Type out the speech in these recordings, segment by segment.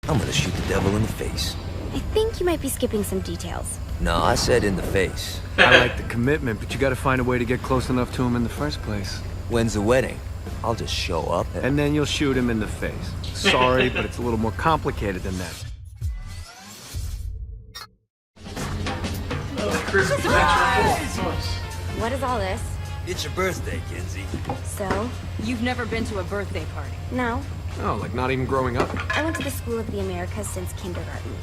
I'm gonna shoot the devil in the face. I think you might be skipping some details. No, I said in the face. I like the commitment, but you gotta find a way to get close enough to him in the first place. When's the wedding? I'll just show up And then you'll shoot him in the face. Sorry, but it's a little more complicated than that. What is all this? It's your birthday, Kinsey. So? You've never been to a birthday party? No. Oh, like not even growing up? I went to the School of the Americas since kindergarten.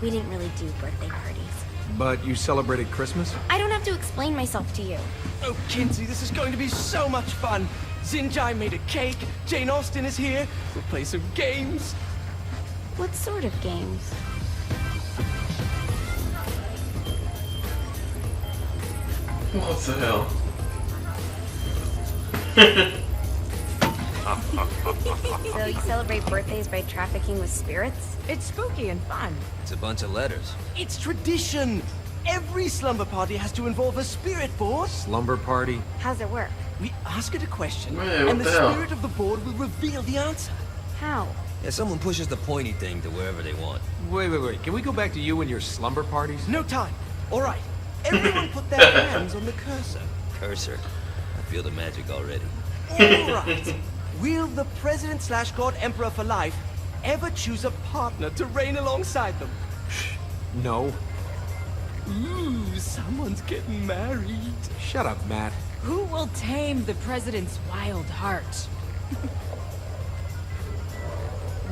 We didn't really do birthday parties. But you celebrated Christmas? I don't have to explain myself to you. Oh, Kinsey, this is going to be so much fun. Zinjai made a cake, Jane Austen is here, we'll play some games. What sort of games? What the hell? So you celebrate birthdays by trafficking with spirits? It's spooky and fun. It's a bunch of letters. It's tradition. Every slumber party has to involve a spirit board. Slumber party? How's it work? We ask it a question, Wait, what and the the hell? spirit of the board will reveal the answer. How? Yeah, someone pushes the pointy thing to wherever they want. Wait. Can we go back to you and your slumber parties? No time. All right. Everyone put their hands on the cursor. Cursor. I feel the magic already. All right. Will the president/god emperor for life ever choose a partner to reign alongside them? No. Ooh, someone's getting married. Shut up, Matt. Who will tame the president's wild heart?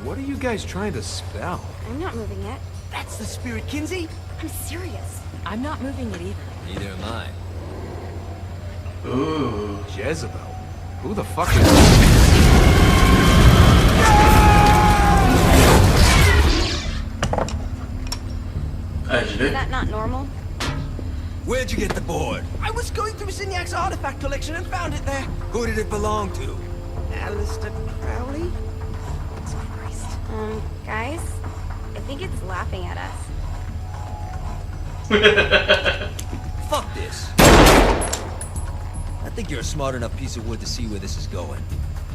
What are you guys trying to spell? I'm not moving it. That's the spirit, Kinsey. I'm serious. I'm not moving it either. Neither am I. Ooh. Jezebel? Who the fuck is... Is that not normal? Where'd you get the board? I was going through Zignac's artifact collection and found it there. Who did it belong to? Alistair Crowley? Christ. Guys? I think it's laughing at us. Fuck this. I think you're a smart enough piece of wood to see where this is going.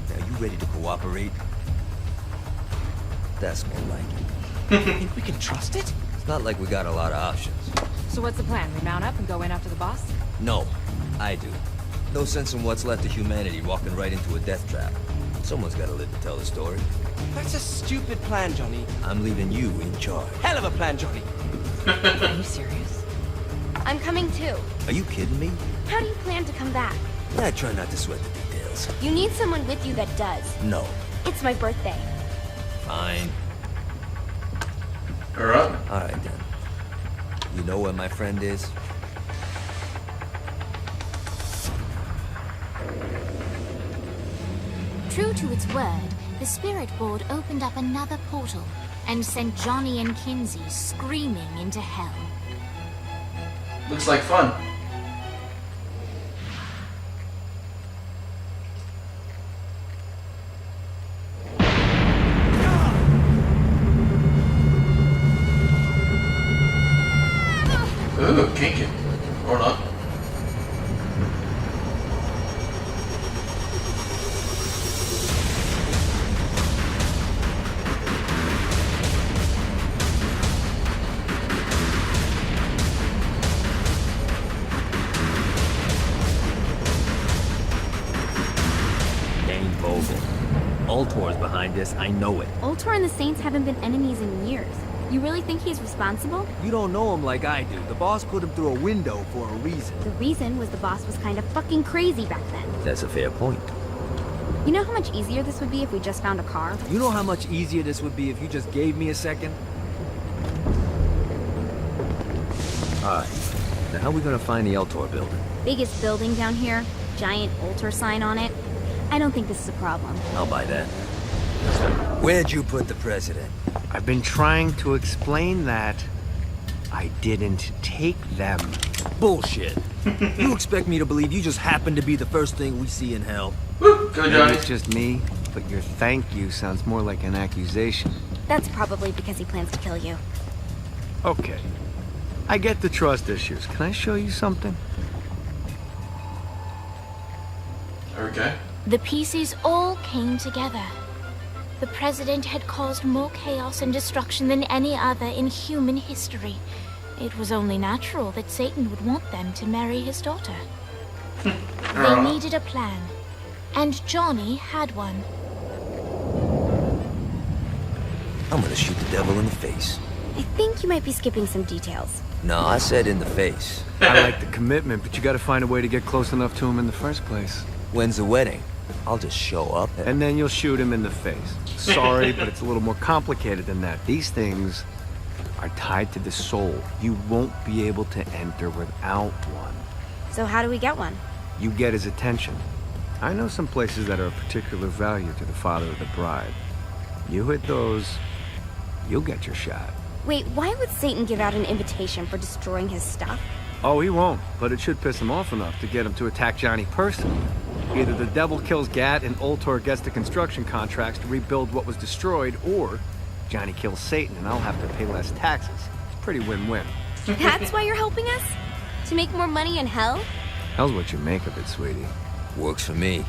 Now, you ready to cooperate? That's more like it. Think we can trust it? It's not like we got a lot of options. So what's the plan? We mount up and go in after the boss? No, I do. No sense in what's left of humanity walking right into a death trap. Someone's gotta live to tell the story. That's a stupid plan, Johnny. I'm leaving you in charge. Hell of a plan, Johnny. Are you serious? I'm coming too. Are you kidding me? How do you plan to come back? I try not to sweat the details. You need someone with you that does. No. It's my birthday. Fine. Alright. Alright then. You know where my friend is? True to its word, the spirit board opened up another portal and sent Johnny and Kinsey screaming into hell. Looks like fun. Ooh, kinky. Or not. Dane Vogel. Ultor's behind this, I know it. Ultor and the Saints haven't been enemies in years. You really think he's responsible? You don't know him like I do. The boss put him through a window for a reason. The reason was the boss was kind of fucking crazy back then. That's a fair point. You know how much easier this would be if we just found a car? You know how much easier this would be if you just gave me a second? Alright. Now how are we gonna find the Ultor building? Biggest building down here, giant Ultor sign on it. I don't think this is a problem. I'll buy that. Where'd you put the president? I've been trying to explain that. I didn't take them. Bullshit. You expect me to believe you just happened to be the first thing we see in hell? Woo, go Maybe Johnny. it's just me, but your thank you sounds more like an accusation. That's probably because he plans to kill you. Okay. I get the trust issues. Can I show you something? Okay. The pieces all came together. The president had caused more chaos and destruction than any other in human history. It was only natural that Satan would want them to marry his daughter. They needed a plan, and Johnny had one. I'm gonna shoot the devil in the face. I think you might be skipping some details. No, I said in the face. I like the commitment, but you gotta find a way to get close enough to him in the first place. When's the wedding? I'll just show up And then you'll shoot him in the face. Sorry, but it's a little more complicated than that. These things are tied to the soul. You won't be able to enter without one. So how do we get one? You get his attention. I know some places that are of particular value to the father of the bride. You hit those, you'll get your shot. Wait, why would Satan give out an invitation for destroying his stuff? Oh, he won't, but it should piss him off enough to get him to attack Johnny personally. Either the devil kills Gat and Ultor gets the construction contracts to rebuild what was destroyed, or Johnny kills Satan and I'll have to pay less taxes. It's pretty win-win. That's why you're helping us? To make more money in hell? Hell's what you make of it, sweetie. Works for me.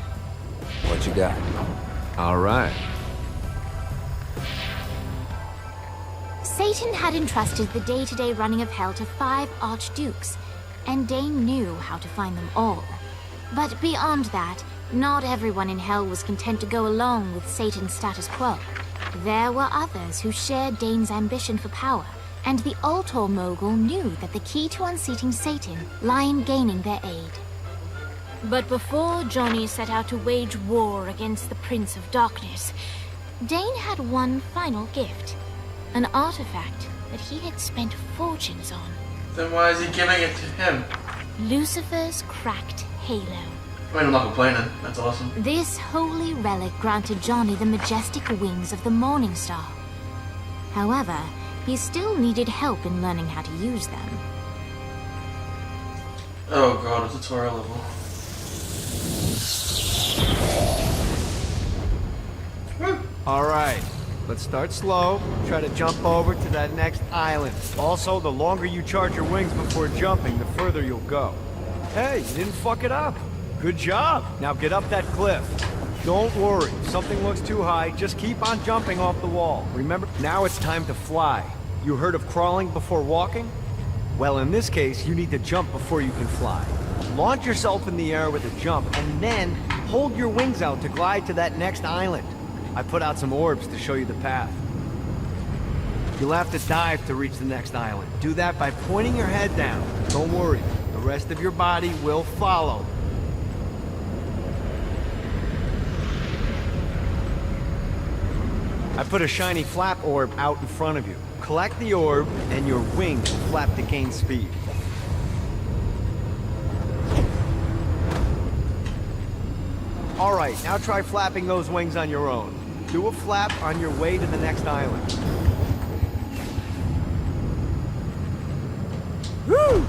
What you got? All right. Satan had entrusted the day-to-day running of hell to 5 archdukes, and Dane knew how to find them all. But beyond that, not everyone in hell was content to go along with Satan's status quo. There were others who shared Dane's ambition for power, and the Ultor mogul knew that the key to unseating Satan lay in gaining their aid. But before Johnny set out to wage war against the Prince of Darkness, Dane had one final gift. An artifact that he had spent fortunes on. Then why is he giving it to him? Lucifer's cracked halo. I mean, I'm not complaining. That's awesome. This holy relic granted Johnny the majestic wings of the Morning Star. However, he still needed help in learning how to use them. Oh god, a tutorial level. All right. Let's start slow. Try to jump over to that next island. Also, the longer you charge your wings before jumping, the further you'll go. Hey, you didn't fuck it up. Good job. Now get up that cliff. Don't worry. If something looks too high, just keep on jumping off the wall. Remember, now it's time to fly. You heard of crawling before walking? Well, in this case, you need to jump before you can fly. Launch yourself in the air with a jump, and then hold your wings out to glide to that next island. I put out some orbs to show you the path. You'll have to dive to reach the next island. Do that by pointing your head down. Don't worry, the rest of your body will follow. I put a shiny flap orb out in front of you. Collect the orb, and your wings will flap to gain speed. All right, now try flapping those wings on your own. Do a flap on your way to the next island. Woo!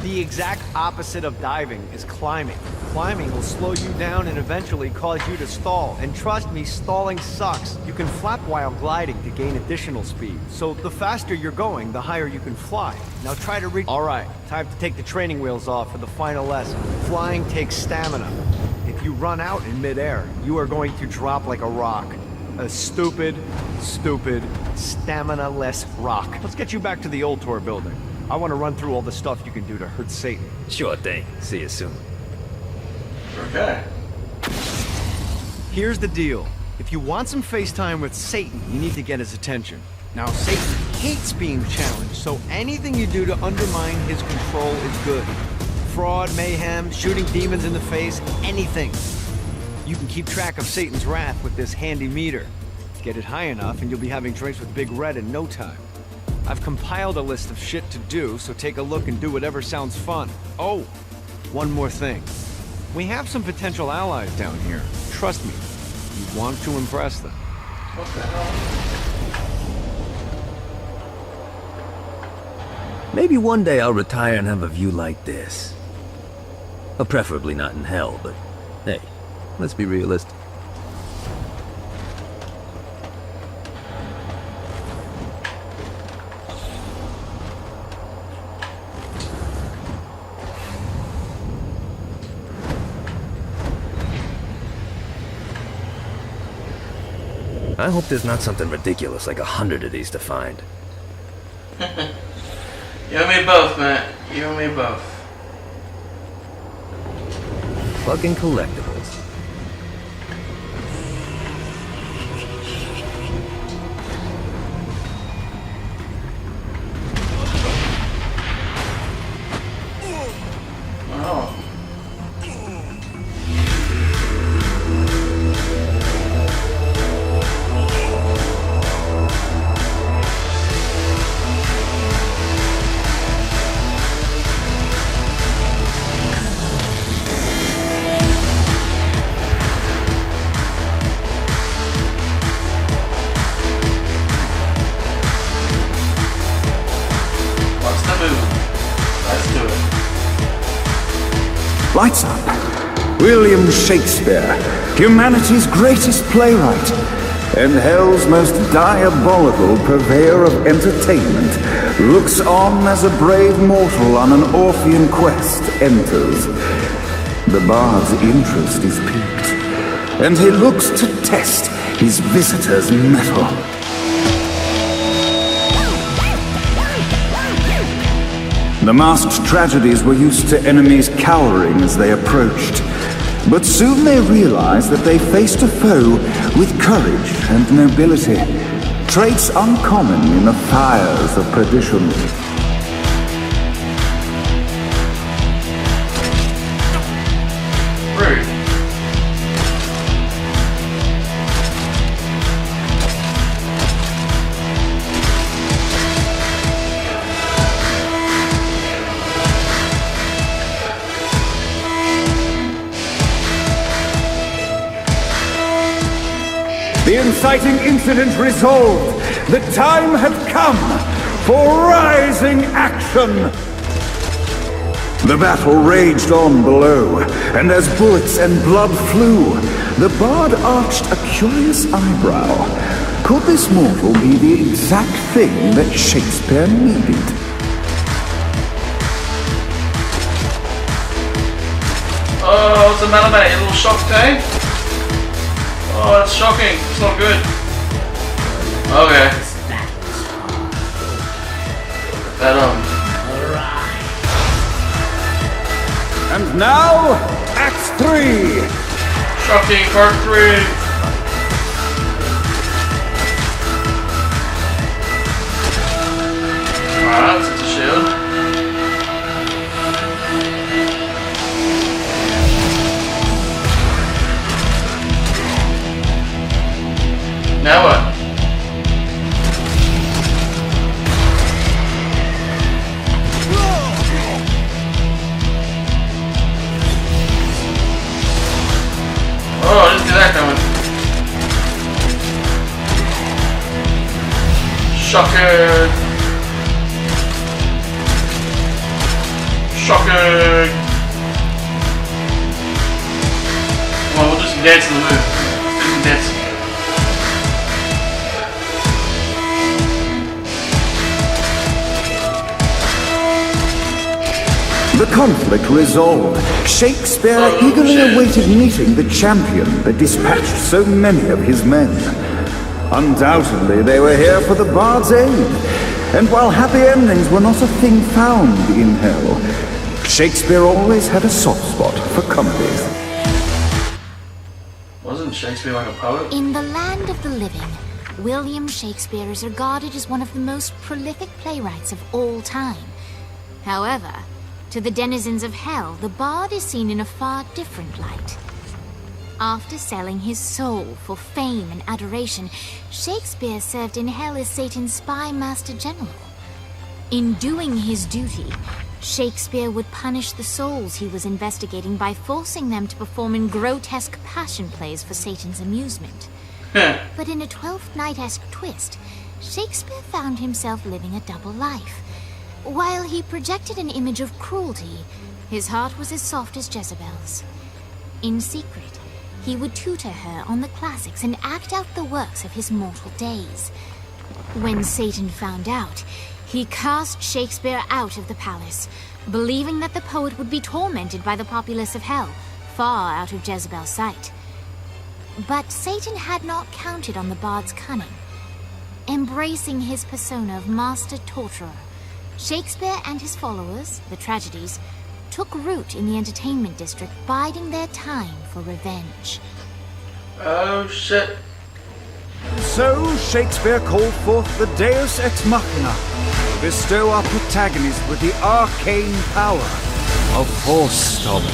The exact opposite of diving is climbing. Climbing will slow you down and eventually cause you to stall. And trust me, stalling sucks. You can flap while gliding to gain additional speed. So the faster you're going, the higher you can fly. Now try to reach... All right, time to take the training wheels off for the final lesson. Flying takes stamina. If you run out in midair, you are going to drop like a rock. A stupid, stamina-less rock. Let's get you back to the old tour building. I want to run through all the stuff you can do to hurt Satan. Sure thing. See you soon. Okay. Here's the deal. If you want some FaceTime with Satan, you need to get his attention. Now, Satan hates being challenged, so anything you do to undermine his control is good. Fraud, mayhem, shooting demons in the face, anything. You can keep track of Satan's wrath with this handy meter. Get it high enough and you'll be having drinks with Big Red in no time. I've compiled a list of shit to do, so take a look and do whatever sounds fun. Oh, one more thing. We have some potential allies down here. Trust me, you want to impress them. What the hell? Maybe one day I'll retire and have a view like this. Well, preferably not in hell, but hey, let's be realistic. I hope there's not something ridiculous like 100 of these to find. You and me both, man. You and me both. Fucking collectibles. Oh. What's the move? Let's do it. Lights up. William Shakespeare, humanity's greatest playwright, and hell's most diabolical purveyor of entertainment, looks on as a brave mortal on an Orphean quest enters. The bard's interest is piqued, and he looks to test his visitor's mettle. The masked tragedies were used to enemies cowering as they approached, but soon they realized that they faced a foe with courage and nobility, traits uncommon in the fires of perdition. Rude. The inciting incident resolved. The time had come for rising action. The battle raged on below, and as bullets and blood flew, the bard arched a curious eyebrow. Could this mortal be the exact thing that Shakespeare needed? Oh, what's the matter, mate? A little shocked, eh? Oh, that's shocking. It's not good. Okay. And now, Act 3! Shocking, part 3. Alright, it's a shield. Now what? Oh, I didn't see that coming. Shocking. Shocking. Come on, we'll do some dancing in the move. Let's do some dancing. The conflict resolved. Shakespeare eagerly awaited meeting the champion that dispatched so many of his men. Undoubtedly, they were here for the bard's aid. And while happy endings were not a thing found in hell, Shakespeare always had a soft spot for comedies. Wasn't Shakespeare like a poet? In the land of the living, William Shakespeare is regarded as one of the most prolific playwrights of all time. However, to the denizens of hell, the bard is seen in a far different light. After selling his soul for fame and adoration, Shakespeare served in hell as Satan's spy master general. In doing his duty, Shakespeare would punish the souls he was investigating by forcing them to perform in grotesque passion plays for Satan's amusement. But in a Twelfth Night-esque twist, Shakespeare found himself living a double life. While he projected an image of cruelty, his heart was as soft as Jezebel's. In secret, he would tutor her on the classics and act out the works of his mortal days. When Satan found out, he cast Shakespeare out of the palace, believing that the poet would be tormented by the populace of hell, far out of Jezebel's sight. But Satan had not counted on the bard's cunning. Embracing his persona of master torturer, Shakespeare and his followers, the tragedies, took root in the entertainment district, biding their time for revenge. Oh shit. So Shakespeare called forth the Deus Ex Machina to bestow our protagonist with the arcane power of Force Stomp.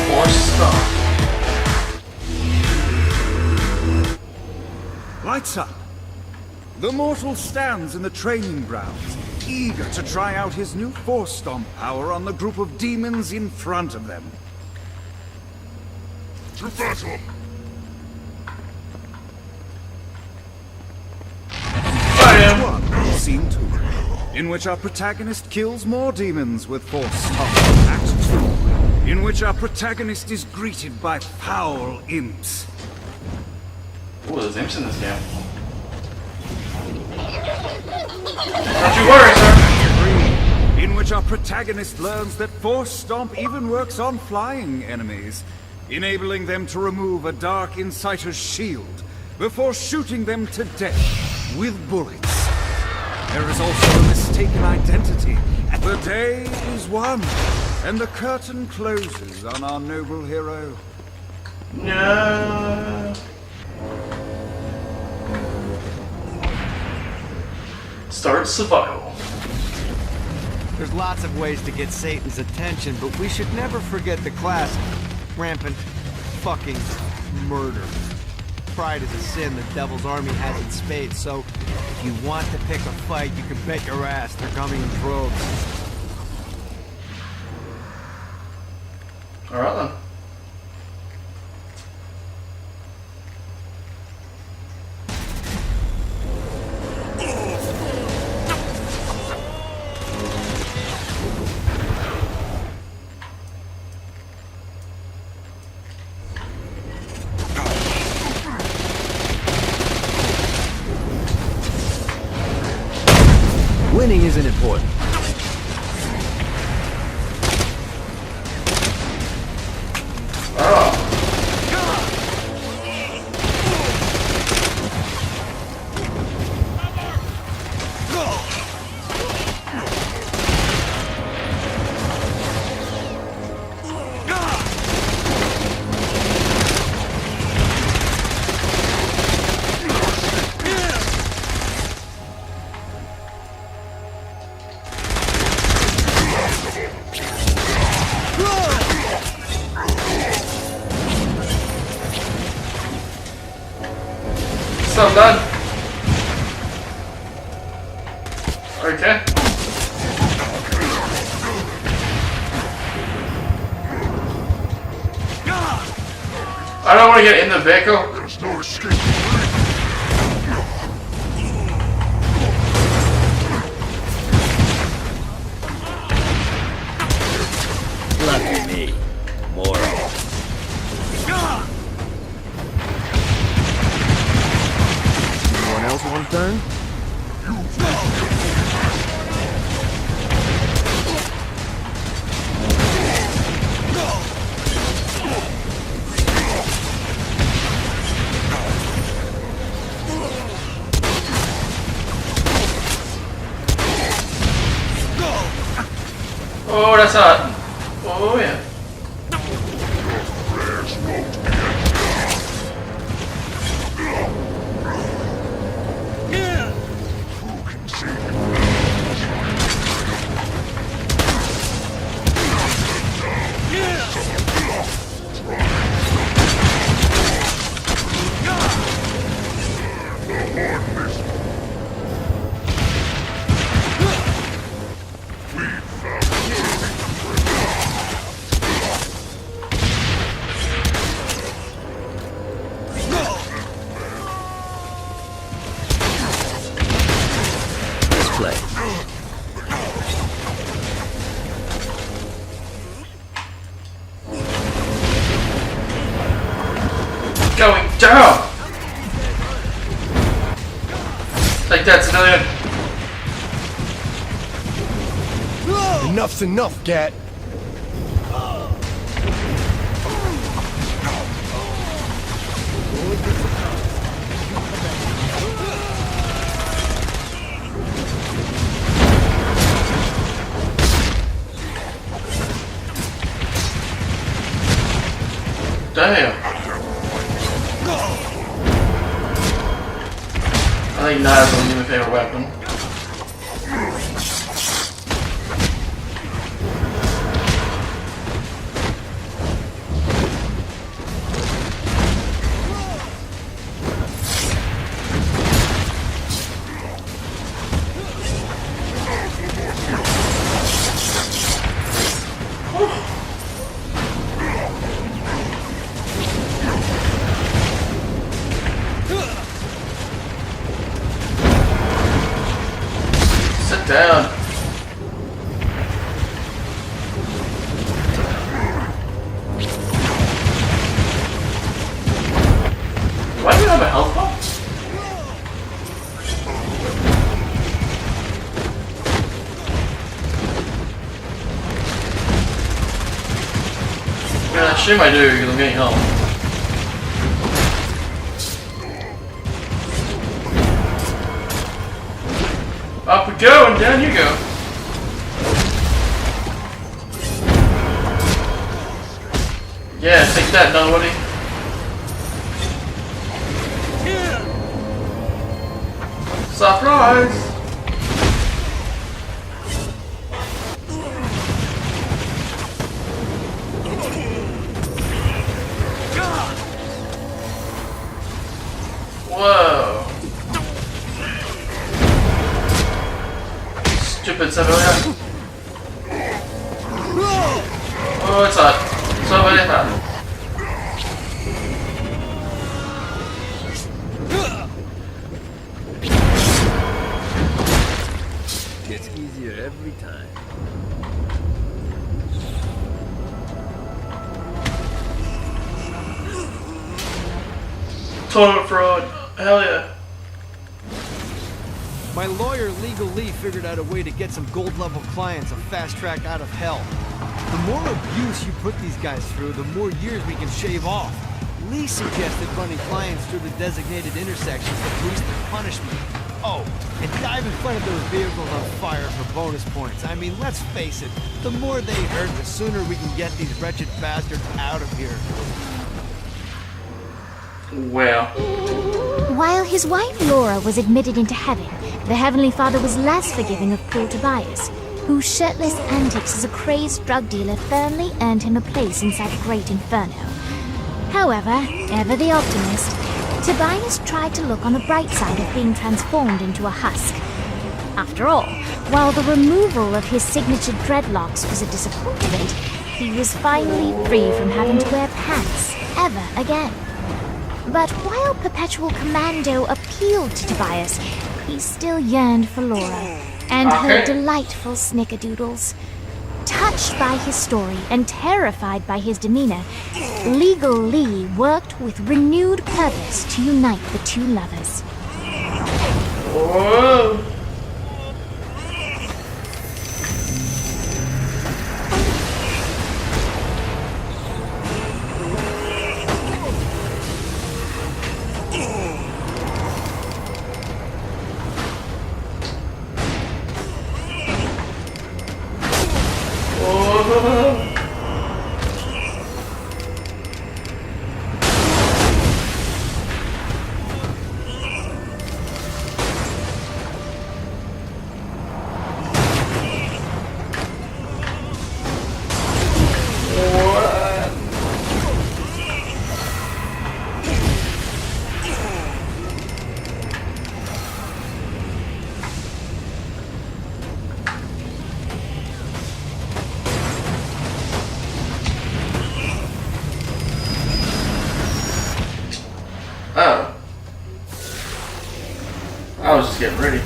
Force Stomp. Lights up. The mortal stands in the training grounds, eager to try out his new Force Stomp power on the group of demons in front of them. To battle! Scene 2, in which our protagonist kills more demons with Force Stomp. Act 2, in which our protagonist is greeted by foul imps. Ooh, there's imps in this game. Don't you worry, sir. 3, in which our protagonist learns that Force Stomp even works on flying enemies, enabling them to remove a Dark Inciter's shield before shooting them to death with bullets. There is also a mistaken identity. The day is won, and the curtain closes on our noble hero. No. Start survival. There's lots of ways to get Satan's attention, but we should never forget the classic rampant fucking murder. Pride is a sin the Devil's Army has in spades, so if you want to pick a fight, you can bet your ass they're coming in droves. Alright then. Winning isn't important. So I'm done. Okay. I don't want to get in the vehicle. There's no escape. Lucky me. Moral. Anyone else want a turn? Oh, that's hot. Oh, yeah. Going down! Take that, civilian. Enough's enough, Gat. a good surprise. You come back. Damn. I think knives are my favorite weapon. Sit down. Why do you have a health box? Yeah, I assume I do because I'm getting health. Up we go and down you go. Yeah, take that, Dunwoody. Surprise! Whoa. Stupid civilian. Oh, it's hot. So very hot. Gets easier every time. Toilet fraud. Hell yeah. My lawyer, Legal Lee, figured out a way to get some gold-level clients a fast track out of hell. The more abuse you put these guys through, the more years we can shave off. Lee suggested running clients through the designated intersections to boost the punishment. Oh, and dive in front of those vehicles on fire for bonus points. I mean, let's face it, the more they hurt, the sooner we can get these wretched bastards out of here. Well. While his wife Laura was admitted into heaven, the Heavenly Father was less forgiving of poor Tobias, whose shirtless antics as a crazed drug dealer firmly earned him a place inside the Great Inferno. However, ever the optimist, Tobias tried to look on the bright side of being transformed into a husk. After all, while the removal of his signature dreadlocks was a disappointment, he was finally free from having to wear pants ever again. But while Perpetual Commando appealed to Tobias, he still yearned for Laura and her delightful snickerdoodles. Touched by his story and terrified by his demeanor, Legal Lee worked with renewed purpose to unite the two lovers. Whoa. Oh. I was just getting ready.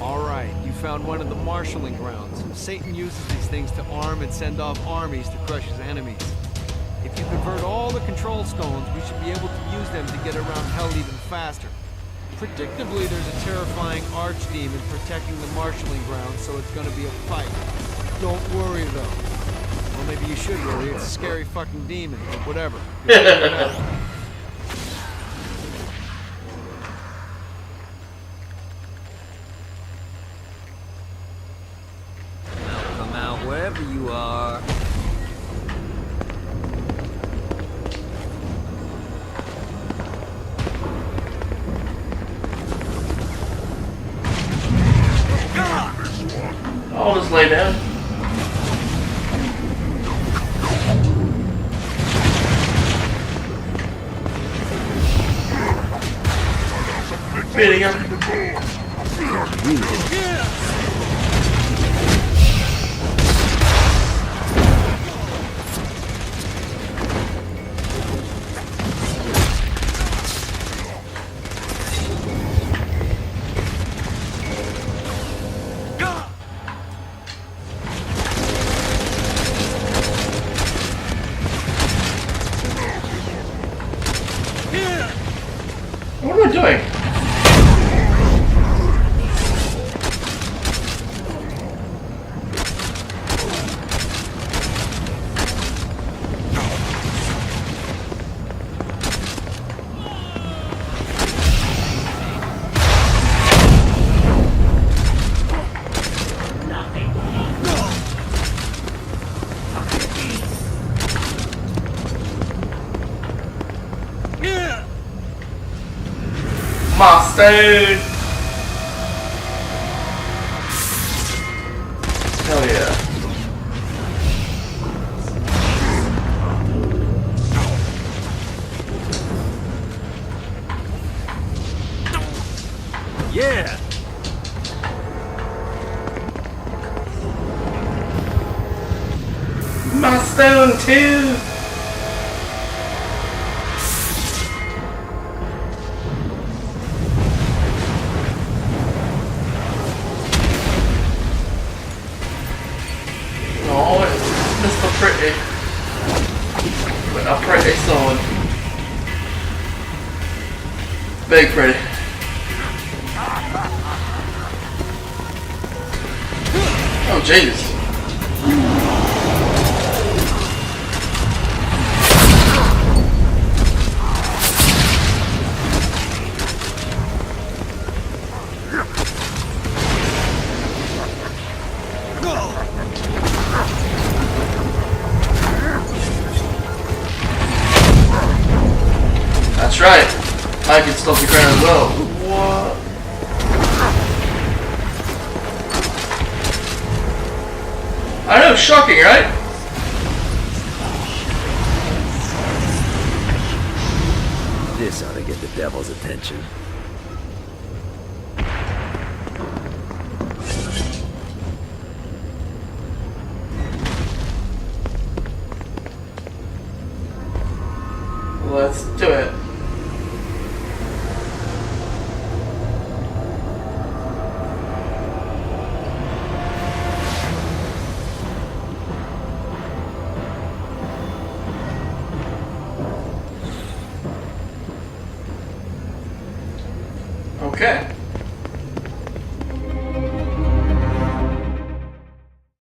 Alright, you found one of the marshalling grounds. Satan uses these things to arm and send off armies to crush his enemies. If you convert all the control stones, we should be able to use them to get around hell even faster. Predictably, there's a terrifying archdemon protecting the marshalling ground, so it's gonna be a fight. Don't worry, though. Well, maybe you should worry. It's a scary fucking demon, but whatever. You'll figure it out. Come out wherever you are. I'll just lay down. Beating him. What am I doing? Stone. Hell yeah. Yeah. My stone too. A pretty sword. Big pretty. Oh Jesus. That's right. I can stop the ground as well. What? I know, shocking, right? This ought to get the devil's attention. Let's do it.